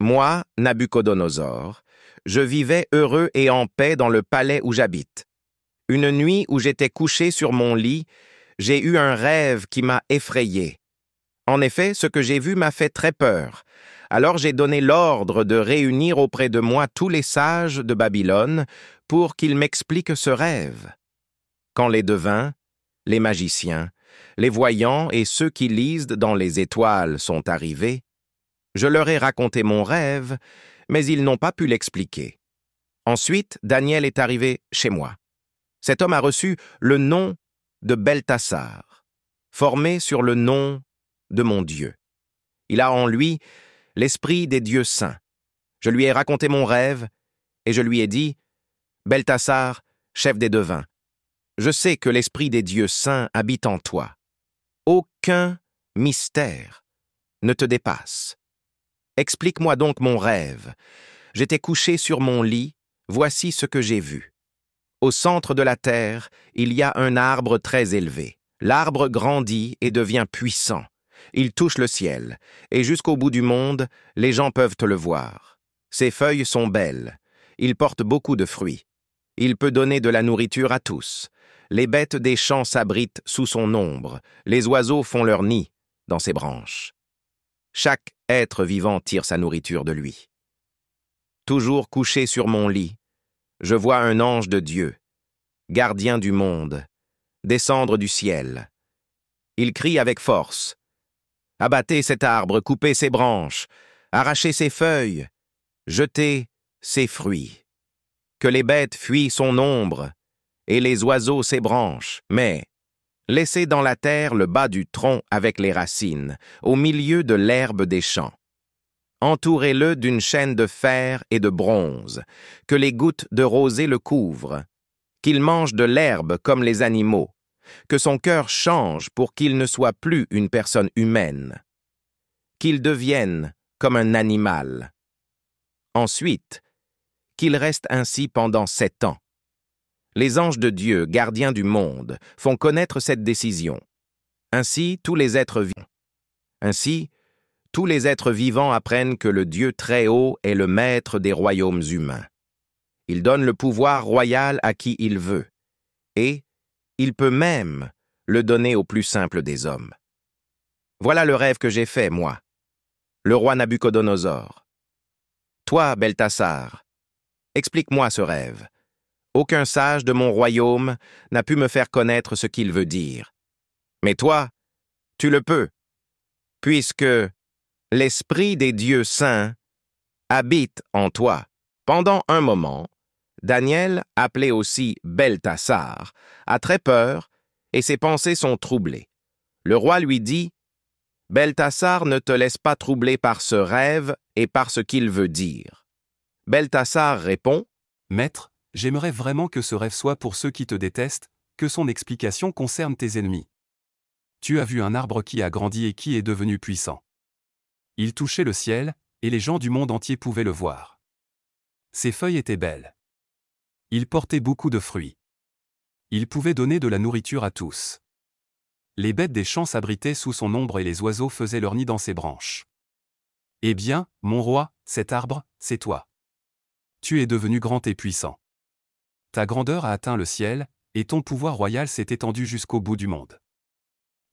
Moi, Nabuchodonosor, je vivais heureux et en paix dans le palais où j'habite. Une nuit où j'étais couché sur mon lit, j'ai eu un rêve qui m'a effrayé. En effet, ce que j'ai vu m'a fait très peur. Alors j'ai donné l'ordre de réunir auprès de moi tous les sages de Babylone pour qu'ils m'expliquent ce rêve. Quand les devins, les magiciens, les voyants et ceux qui lisent dans les étoiles sont arrivés, je leur ai raconté mon rêve, mais ils n'ont pas pu l'expliquer. Ensuite, Daniel est arrivé chez moi. Cet homme a reçu le nom de Beltassar, formé sur le nom de mon Dieu. Il a en lui l'esprit des dieux saints. Je lui ai raconté mon rêve, et je lui ai dit, « Beltassar, chef des devins, je sais que l'esprit des dieux saints habite en toi. Aucun mystère ne te dépasse. Explique-moi donc mon rêve. J'étais couché sur mon lit, voici ce que j'ai vu. Au centre de la terre, il y a un arbre très élevé. L'arbre grandit et devient puissant. Il touche le ciel, et jusqu'au bout du monde, les gens peuvent le voir. Ses feuilles sont belles. Il porte beaucoup de fruits. Il peut donner de la nourriture à tous. Les bêtes des champs s'abritent sous son ombre. Les oiseaux font leur nid dans ses branches. Chaque être vivant tire sa nourriture de lui. Toujours couché sur mon lit, je vois un ange de Dieu, gardien du monde, descendre du ciel. Il crie avec force. Abattez cet arbre, coupez ses branches, arrachez ses feuilles, jetez ses fruits. Que les bêtes fuient son ombre, et les oiseaux ses branches, mais laissez dans la terre le bas du tronc avec les racines, au milieu de l'herbe des champs. Entourez-le d'une chaîne de fer et de bronze, que les gouttes de rosée le couvrent, qu'il mange de l'herbe comme les animaux, que son cœur change pour qu'il ne soit plus une personne humaine, qu'il devienne comme un animal. Ensuite, qu'il reste ainsi pendant 7 ans. Les anges de Dieu, gardiens du monde, font connaître cette décision. Ainsi, tous les êtres vivants apprennent que le Dieu Très-Haut est le maître des royaumes humains. Il donne le pouvoir royal à qui il veut, et il peut même le donner au plus simple des hommes. Voilà le rêve que j'ai fait, moi, le roi Nabuchodonosor. Toi, Beltassar, explique-moi ce rêve. Aucun sage de mon royaume n'a pu me faire connaître ce qu'il veut dire. Mais toi, tu le peux, puisque l'esprit des dieux saints habite en toi. Pendant un moment, Daniel, appelé aussi Beltassar, a très peur et ses pensées sont troublées. Le roi lui dit, « Beltassar ne te laisse pas troubler par ce rêve et par ce qu'il veut dire. » Beltassar répond, « Maître, j'aimerais vraiment que ce rêve soit pour ceux qui te détestent, que son explication concerne tes ennemis. Tu as vu un arbre qui a grandi et qui est devenu puissant. Il touchait le ciel, et les gens du monde entier pouvaient le voir. Ses feuilles étaient belles. Il portait beaucoup de fruits. Il pouvait donner de la nourriture à tous. Les bêtes des champs s'abritaient sous son ombre et les oiseaux faisaient leur nid dans ses branches. Eh bien, mon roi, cet arbre, c'est toi. Tu es devenu grand et puissant. Ta grandeur a atteint le ciel, et ton pouvoir royal s'est étendu jusqu'au bout du monde.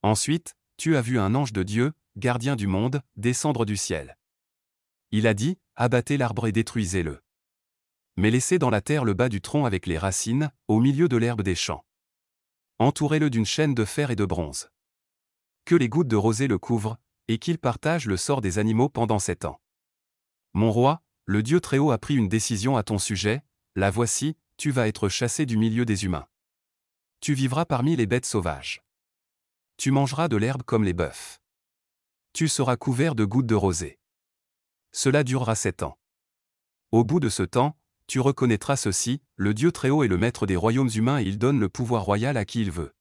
Ensuite, tu as vu un ange de Dieu, gardien du monde, descendre du ciel. Il a dit, abattez l'arbre et détruisez-le. Mais laissez dans la terre le bas du tronc avec les racines, au milieu de l'herbe des champs. Entourez-le d'une chaîne de fer et de bronze. Que les gouttes de rosée le couvrent, et qu'il partage le sort des animaux pendant 7 ans. Mon roi, le Dieu Très-Haut a pris une décision à ton sujet, la voici, tu vas être chassé du milieu des humains. Tu vivras parmi les bêtes sauvages. Tu mangeras de l'herbe comme les bœufs. Tu seras couvert de gouttes de rosée. Cela durera 7 ans. Au bout de ce temps, tu reconnaîtras ceci, le Dieu Très-Haut est le maître des royaumes humains et il donne le pouvoir royal à qui il veut.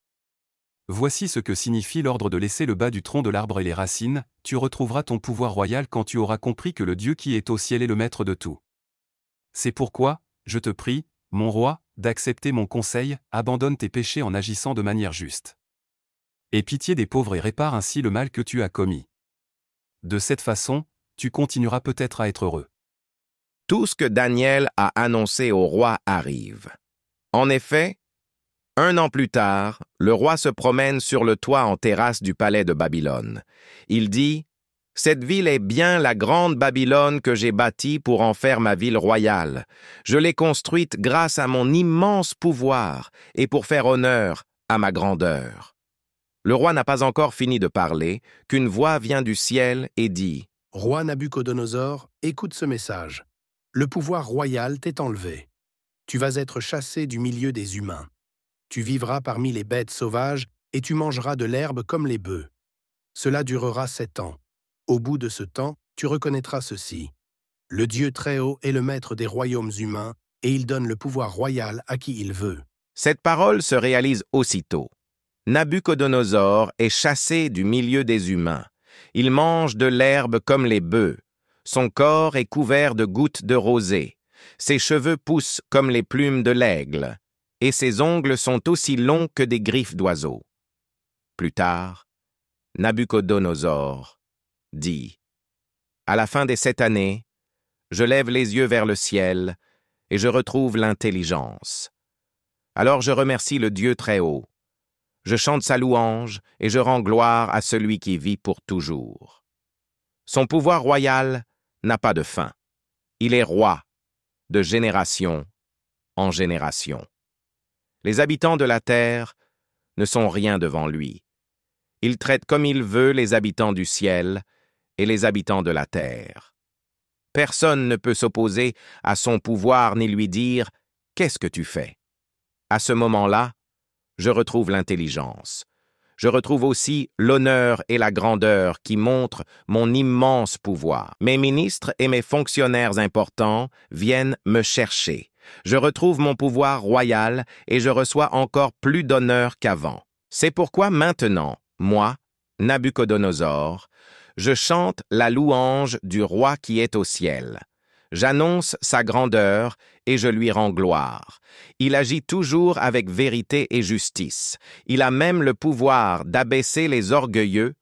Voici ce que signifie l'ordre de laisser le bas du tronc de l'arbre et les racines, tu retrouveras ton pouvoir royal quand tu auras compris que le Dieu qui est au ciel est le maître de tout. C'est pourquoi, je te prie, mon roi, d'accepter mon conseil, abandonne tes péchés en agissant de manière juste. Aie pitié des pauvres et répare ainsi le mal que tu as commis. De cette façon, tu continueras peut-être à être heureux. Tout ce que Daniel a annoncé au roi arrive. En effet, 1 an plus tard, le roi se promène sur le toit en terrasse du palais de Babylone. Il dit « Cette ville est bien la grande Babylone que j'ai bâtie pour en faire ma ville royale. Je l'ai construite grâce à mon immense pouvoir et pour faire honneur à ma grandeur. » Le roi n'a pas encore fini de parler qu'une voix vient du ciel et dit « Roi Nabuchodonosor, écoute ce message. Le pouvoir royal t'est enlevé. Tu vas être chassé du milieu des humains. Tu vivras parmi les bêtes sauvages et tu mangeras de l'herbe comme les bœufs. Cela durera 7 ans. Au bout de ce temps, tu reconnaîtras ceci. Le Dieu Très-Haut est le maître des royaumes humains et il donne le pouvoir royal à qui il veut. » Cette parole se réalise aussitôt. Nabuchodonosor est chassé du milieu des humains. Il mange de l'herbe comme les bœufs. Son corps est couvert de gouttes de rosée. Ses cheveux poussent comme les plumes de l'aigle. Et ses ongles sont aussi longs que des griffes d'oiseaux. Plus tard, Nabuchodonosor dit « À la fin des 7 années, je lève les yeux vers le ciel et je retrouve l'intelligence. Alors je remercie le Dieu Très-Haut. Je chante sa louange et je rends gloire à celui qui vit pour toujours. Son pouvoir royal n'a pas de fin. Il est roi de génération en génération. Les habitants de la terre ne sont rien devant lui. Il traite comme il veut les habitants du ciel et les habitants de la terre. Personne ne peut s'opposer à son pouvoir ni lui dire « Qu'est-ce que tu fais ?» À ce moment-là, je retrouve l'intelligence. Je retrouve aussi l'honneur et la grandeur qui montrent mon immense pouvoir. Mes ministres et mes fonctionnaires importants viennent me chercher. Je retrouve mon pouvoir royal et je reçois encore plus d'honneur qu'avant. C'est pourquoi maintenant, moi, Nabuchodonosor, je chante la louange du roi qui est au ciel. J'annonce sa grandeur et je lui rends gloire. Il agit toujours avec vérité et justice. Il a même le pouvoir d'abaisser les orgueilleux